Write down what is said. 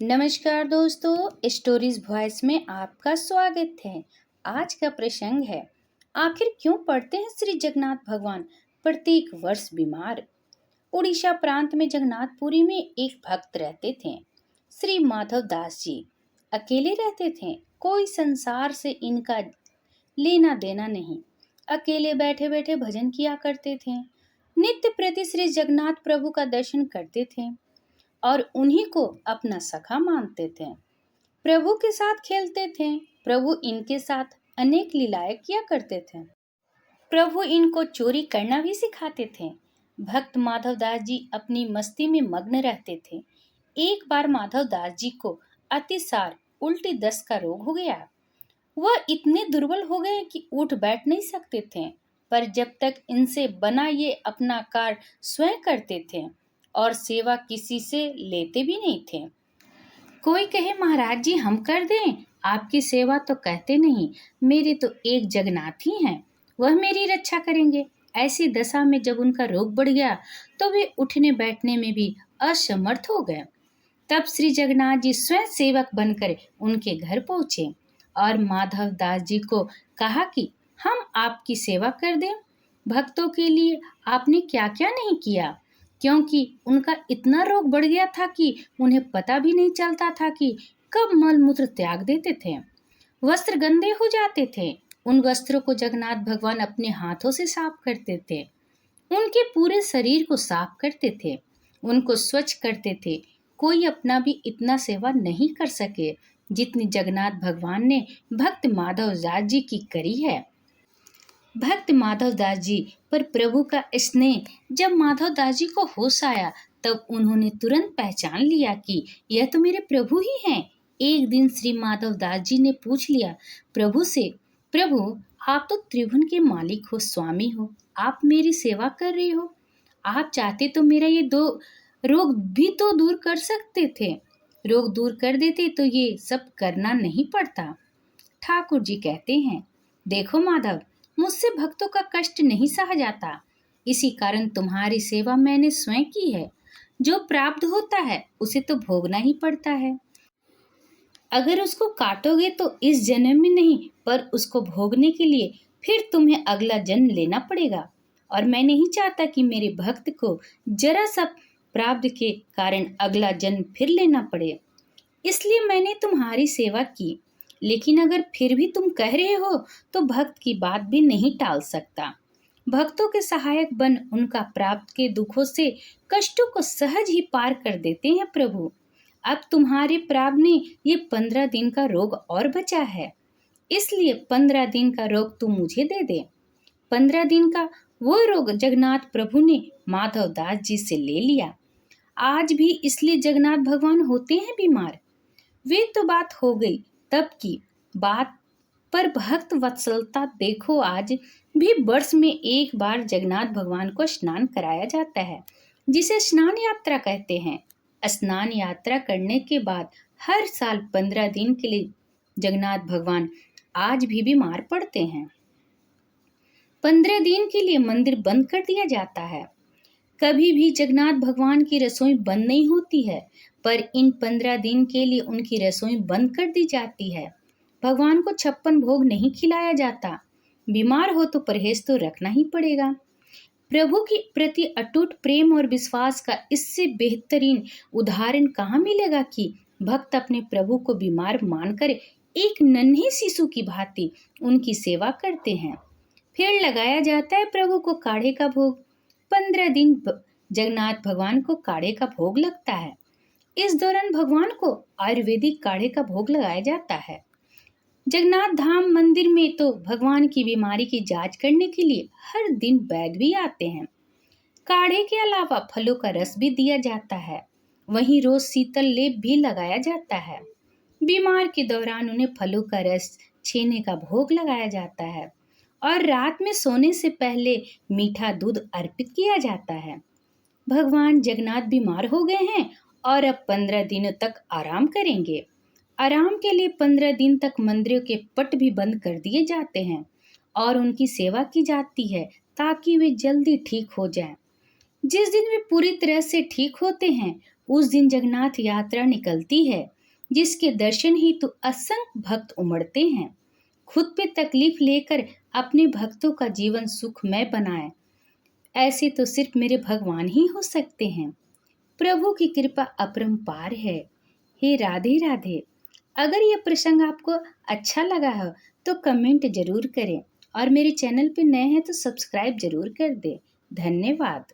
नमस्कार दोस्तों, stories voice में आपका स्वागत है। आज का प्रसंग है, आखिर क्यों पड़ते हैं श्री जगन्नाथ भगवान प्रत्येक वर्ष बीमार। उड़ीसा प्रांत में जगन्नाथपुरी में एक भक्त रहते थे, श्री माधव दास जी। अकेले रहते थे, कोई संसार से इनका लेना देना नहीं। अकेले बैठे बैठे भजन किया करते थे। नित्य प्रति श्री जगन्नाथ प्रभु का दर्शन करते थे और उन्हीं को अपना सखा मानते थे। प्रभु के साथ खेलते थे। प्रभु इनके साथ अनेक लीलाएं किया करते थे। प्रभु इनको चोरी करना भी सिखाते थे। भक्त माधव दास जी अपनी मस्ती में मग्न रहते थे। एक बार माधव दास जी को अतिसार उल्टी दस्त का रोग हो गया। वह इतने दुर्बल हो गए कि उठ बैठ नहीं सकते थे, पर जब तक इनसे बना ये अपना कार्य स्वयं करते थे और सेवा किसी से लेते भी नहीं थे। कोई कहे महाराज जी हम कर दें, आपकी सेवा तो कहते नहीं, मेरे तो एक जगन्नाथ ही हैं, वह मेरी रक्षा करेंगे। ऐसी दशा में जब उनका रोग बढ़ गया तो वे उठने बैठने में भी असमर्थ हो गए। तब श्री जगन्नाथ जी स्वयं सेवक बनकर उनके घर पहुंचे और माधव दास जी को कहा कि हम आपकी सेवा कर दें। भक्तों के लिए आपने क्या क्या नहीं किया, क्योंकि उनका इतना रोग बढ़ गया था कि उन्हें पता भी नहीं चलता था कि कब मल मूत्र त्याग देते थे। वस्त्र गंदे हो जाते थे। उन वस्त्रों को जगन्नाथ भगवान अपने हाथों से साफ करते थे। उनके पूरे शरीर को साफ करते थे, उनको स्वच्छ करते थे। कोई अपना भी इतना सेवा नहीं कर सके जितनी जगन्नाथ भगवान ने भक्त माधव दास जी की करी है। भक्त माधव दास जी पर प्रभु का स्नेह, जब माधव दास जी को होश आया तब उन्होंने तुरंत पहचान लिया कि यह तो मेरे प्रभु ही हैं। एक दिन श्री माधव दास जी ने पूछ लिया प्रभु से, प्रभु आप तो त्रिभुवन के मालिक हो, स्वामी हो, आप मेरी सेवा कर रहे हो। आप चाहते तो मेरा ये दो रोग भी तो दूर कर सकते थे। रोग दूर कर देते तो ये सब करना नहीं पड़ता। ठाकुर जी कहते हैं, देखो माधव, मुझसे भक्तों का कष्ट नहीं सहा जाता, इसी कारण तुम्हारी सेवा मैंने स्वयं की है। जो प्राप्त होता है उसे तो भोगना ही पड़ता है। अगर उसको काटोगे तो इस जन्म में नहीं, पर उसको भोगने के लिए फिर तुम्हें अगला जन्म लेना पड़ेगा। और मैं नहीं चाहता कि मेरे भक्त को जरा सा प्राप्त के कारण अगला जन्म फिर लेना पड़े, इसलिए मैंने तुम्हारी सेवा की। लेकिन अगर फिर भी तुम कह रहे हो तो भक्त की बात भी नहीं टाल सकता। भक्तों के सहायक बन उनका प्राप्त के दुखों से कष्टों को सहज ही पार कर देते हैं प्रभु। अब तुम्हारे प्राप्त ने ये 15 दिन का रोग और बचा है, इसलिए 15 दिन का रोग तुम मुझे दे दे। 15 दिन का वो रोग जगन्नाथ प्रभु ने माधव दास जी से ले लिया। आज भी इसलिए जगन्नाथ भगवान होते हैं बीमार। वे तो बात हो गई तब की बात, पर भक्त वत्सलता देखो, आज भी वर्ष में एक बार जगन्नाथ भगवान को स्नान कराया जाता है, जिसे स्नान यात्रा कहते हैं। स्नान यात्रा करने के बाद हर साल 15 दिन के लिए जगन्नाथ भगवान आज भी बीमार पड़ते हैं। 15 दिन के लिए मंदिर बंद कर दिया जाता है। कभी भी जगन्नाथ भगवान की रसोई बंद नहीं होती है, पर इन 15 दिन के लिए उनकी रसोई बंद कर दी जाती है। भगवान को 56 भोग नहीं खिलाया जाता। बीमार हो तो परहेज तो रखना ही पड़ेगा। प्रभु के प्रति अटूट प्रेम और विश्वास का इससे बेहतरीन उदाहरण कहाँ मिलेगा कि भक्त अपने प्रभु को बीमार मानकर एक नन्हे शिशु की भांति उनकी सेवा करते हैं। फिर लगाया जाता है प्रभु को काढ़े का भोग। 15 दिन जगन्नाथ भगवान को काढ़े का भोग लगता है। इस दौरान भगवान को आयुर्वेदिक काढ़े का भोग लगाया जाता है। जगन्नाथ धाम मंदिर में तो भगवान की बीमारी की जांच करने के लिए हर दिन वैद्य भी आते हैं। काढ़े के अलावा फलों का रस भी दिया जाता है। वहीं रोज शीतल लेप भी लगाया जाता है। बीमार के दौरान उन्हें फलों का रस, छेने का भोग लगाया जाता है और रात में सोने से पहले मीठा दूध अर्पित किया जाता है। भगवान जगन्नाथ बीमार हो गए हैं और अब 15 दिनों तक आराम करेंगे। आराम के लिए 15 दिन तक मंदिरों के पट भी बंद कर दिए जाते हैं और उनकी सेवा की जाती है ताकि वे जल्दी ठीक हो जाएं। जिस दिन वे पूरी तरह से ठीक होते हैं उस दिन जगन्नाथ यात्रा निकलती है, जिसके दर्शन ही तो असंख्य भक्त उमड़ते हैं। खुद पे तकलीफ लेकर अपने भक्तों का जीवन सुखमय बनाए, ऐसे तो सिर्फ मेरे भगवान ही हो सकते हैं। प्रभु की कृपा अपरंपार है। हे राधे राधे। अगर यह प्रसंग आपको अच्छा लगा हो तो कमेंट जरूर करें और मेरे चैनल पे नए हैं तो सब्सक्राइब जरूर कर दें। धन्यवाद।